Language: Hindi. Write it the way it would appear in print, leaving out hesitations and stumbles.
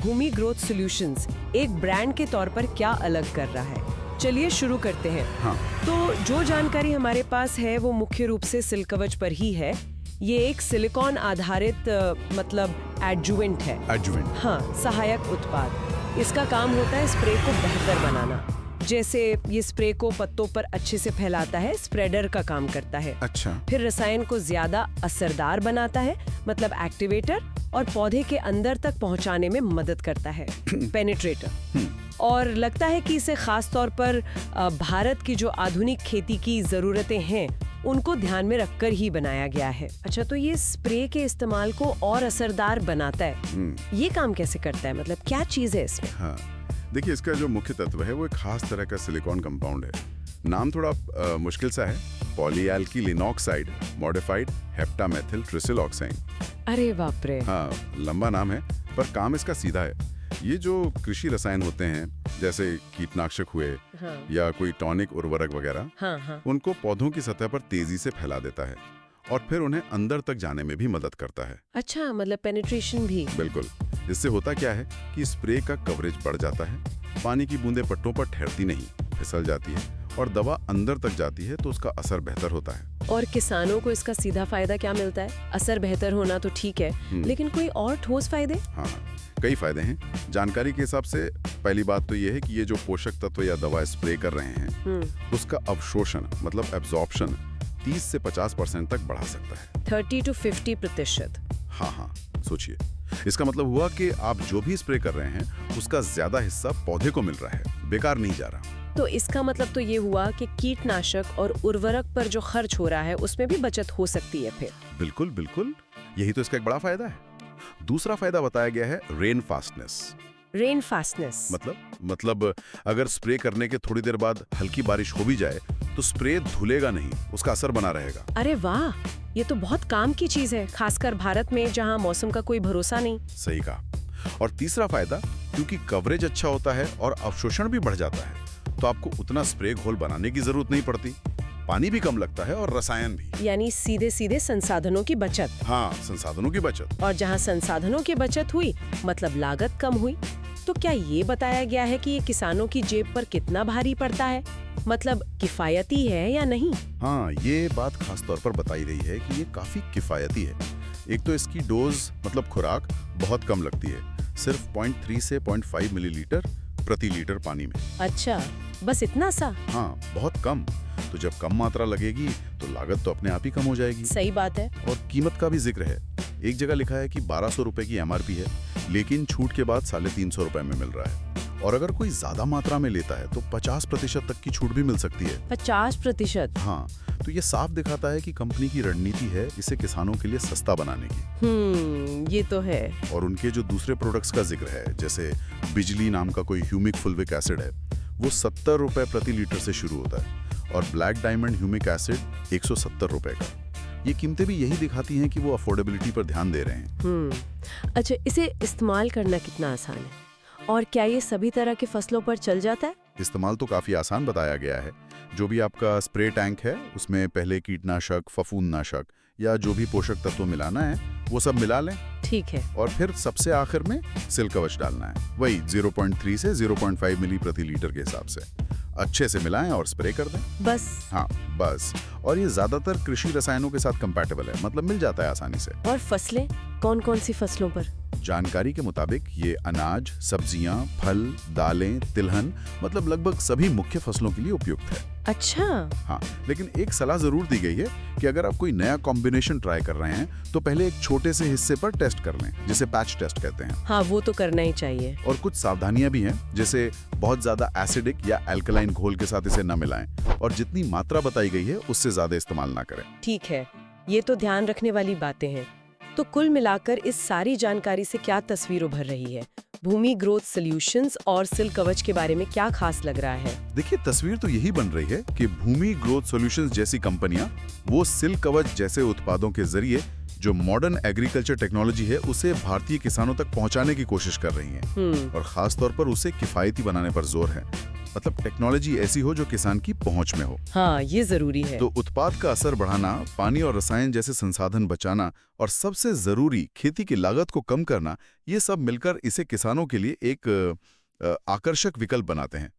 भूमि ग्रोथ सॉल्यूशंस एक ब्रांड के तौर पर क्या अलग कर रहा है? चलिए शुरू करते हैं। हाँ। तो जो जानकारी हमारे पास है वो मुख्य रूप से सिल्क कवच पर ही है। ये एक सिलिकॉन आधारित मतलब एडजुवेंट है। एडजुवेंट? हाँ, सहायक उत्पाद। इसका काम होता है स्प्रे को बेहतर बनाना। जैसे ये स्प्रे को पत्तों पर अच्छे से फैलाता है, स्प्रेडर का काम करता है। अच्छा। फिर रसायन को ज्यादा असरदार बनाता है, मतलब एक्टिवेटर, और पौधे के अंदर तक पहुंचाने में मदद करता है, पेनिट्रेटर। और लगता है कि इसे खास तौर पर भारत की जो आधुनिक खेती की जरूरतें हैं उनको ध्यान में रखकर ही बनाया गया है। अच्छा, तो ये स्प्रे के इस्तेमाल को और असरदार बनाता है। ये काम कैसे करता है, मतलब क्या चीज है इसमें? हाँ, देखिए इसका जो मुख्य तत्व है वो एक खास तरह का सिलिकॉन कंपाउंड है। नाम थोड़ा मुश्किल सा है, पॉलीएल्किल इनॉक्साइड मॉडिफाइड हेप्टामेथिल ट्रिसिलऑक्साइन। अरे बाप रे। हाँ, लंबा नाम है पर काम इसका सीधा है। ये जो कृषि रसायन होते हैं जैसे कीटनाशक हुए, हाँ। या कोई टॉनिक उर्वरक वगैरह, हाँ। उनको पौधों की सतह पर तेजी से फैला देता है और फिर उन्हें अंदर तक जाने में भी मदद करता है। अच्छा, मतलब पेनिट्रेशन भी। बिल्कुल। इससे होता क्या है कि स्प्रे का कवरेज बढ़ जाता है, पानी की बूंदें पट्टों पर ठहरती नहीं, फिसल जाती है और दवा अंदर तक जाती है तो उसका असर बेहतर होता है। और किसानों को इसका सीधा फायदा क्या मिलता है? असर बेहतर होना तो ठीक है, लेकिन कोई और ठोस फायदे? हाँ, कई फायदे हैं। जानकारी के हिसाब से पहली बात तो यह है कि ये जो पोषक तत्व या दवा स्प्रे कर रहे हैं उसका अवशोषण मतलब एब्जॉर्प्शन 30 से 50% तक बढ़ा सकता है। 30 to 50%। हाँ, सोचिए, इसका मतलब हुआ कि आप जो भी स्प्रे कर रहे हैं उसका ज्यादा हिस्सा पौधे को मिल रहा है, बेकार नहीं जा रहा। तो इसका मतलब तो ये हुआ कि कीटनाशक और उर्वरक पर जो खर्च हो रहा है उसमें भी बचत हो सकती है फिर। बिल्कुल, यही तो इसका एक बड़ा फायदा है। दूसरा फायदा बताया गया है रेन फास्टनेस। रेन फास्टनेस मतलब अगर स्प्रे करने के थोड़ी देर बाद हल्की बारिश हो भी जाए तो स्प्रे धुलेगा नहीं, उसका असर बना रहेगा। अरे वाह, ये तो बहुत काम की चीज है, खासकर भारत में जहाँ मौसम का कोई भरोसा नहीं। सही कहा। और तीसरा फायदा, क्योंकि कवरेज अच्छा होता है और अवशोषण भी बढ़ जाता है तो आपको उतना स्प्रे घोल बनाने की जरूरत नहीं पड़ती, पानी भी कम लगता है और रसायन भी। यानी सीधे संसाधनों की बचत। हाँ, संसाधनों की बचत। और जहाँ संसाधनों की बचत हुई मतलब लागत कम हुई। तो क्या ये बताया गया है कि ये किसानों की जेब पर कितना भारी पड़ता है, मतलब किफायती है या नहीं? हाँ, ये बात खास तौर पर बताई गई है कि ये काफी किफायती है। एक तो इसकी डोज मतलब खुराक बहुत कम लगती है, सिर्फ 0.3 से 0.5 मिलीलीटर प्रति लीटर पानी में। अच्छा, बस इतना सा? हाँ, बहुत कम। तो जब कम मात्रा लगेगी तो लागत तो अपने आप ही कम हो जाएगी। सही बात है। और कीमत का भी जिक्र है। एक जगह लिखा है कि 1200 रुपए की MRP है, लेकिन छूट के बाद 350 रुपए में मिल रहा है। और अगर कोई ज्यादा मात्रा में लेता है तो 50% तक की छूट भी मिल सकती है। 50%? हाँ, तो ये साफ दिखाता है कि कंपनी की रणनीति है इसे किसानों के लिए सस्ता बनाने की। ये तो है। और उनके जो दूसरे प्रोडक्ट्स का जिक्र है, जैसे बिजली नाम का कोई ह्यूमिक फुल्विक एसिड है, वो 70 रुपए प्रति लीटर से शुरू होता है, और ब्लैक डायमंड ह्यूमिक एसिड 170 रुपए का। ये कीमतें भी यही दिखाती हैं कि वो अफोर्डेबिलिटी पर ध्यान दे रहे हैं। अच्छा, इसे इस्तेमाल करना कितना आसान है, और क्या ये सभी तरह के फसलों पर चल जाता है? इस्तेमाल तो काफी आसान बताया गया है। जो भी आपका स्प्रे टैंक है उसमें पहले कीटनाशक, फफूंदनाशक या जो भी पोषक तत्व मिलाना है वो सब मिला लें। ठीक है। और फिर सबसे आखिर में सिल्क कवच डालना है, वही 0.3 से 0.5 मिली प्रति लीटर के हिसाब से। अच्छे से मिलाएं और स्प्रे कर दें, बस। हाँ, बस। और ये ज्यादातर कृषि रसायनों के साथ कंपैटिबल है, मतलब मिल जाता है आसानी से। और फसलें कौन कौन सी फसलों पर? जानकारी के मुताबिक ये अनाज, सब्जियां, फल, दालें, तिलहन, मतलब लगभग सभी मुख्य फसलों के लिए उपयुक्त है। अच्छा। हाँ, लेकिन एक सलाह जरूर दी गई है कि अगर आप कोई नया कॉम्बिनेशन ट्राई कर रहे हैं तो पहले एक छोटे से हिस्से पर टेस्ट कर लें, जिसे पैच टेस्ट कहते हैं। हाँ, वो तो करना ही चाहिए। और कुछ सावधानियां भी हैं, जैसे बहुत ज्यादा एसिडिक या अल्कलाइन घोल के साथ इसे न मिलाएं, और जितनी मात्रा बताई गई है उससे ज्यादा इस्तेमाल ना करें। ठीक है, ये तो ध्यान रखने वाली बातें हैं। तो कुल मिलाकर इस सारी जानकारी से क्या तस्वीर उभर रही है? भूमि ग्रोथ सॉल्यूशंस और सिल्क कवच के बारे में क्या खास लग रहा है? देखिए, तस्वीर तो यही बन रही है कि भूमि ग्रोथ सॉल्यूशंस जैसी कंपनियां वो सिल्क कवच जैसे उत्पादों के जरिए जो मॉडर्न एग्रीकल्चर टेक्नोलॉजी है उसे भारतीय किसानों तक पहुंचाने की कोशिश कर रही हैं, और खास तौर पर उसे किफायती बनाने पर जोर है। मतलब टेक्नोलॉजी ऐसी हो जो किसान की पहुंच में हो। हाँ, ये जरूरी है। तो उत्पाद का असर बढ़ाना, पानी और रसायन जैसे संसाधन बचाना और सबसे जरूरी खेती की लागत को कम करना, ये सब मिलकर इसे किसानों के लिए एक आकर्षक विकल्प बनाते हैं।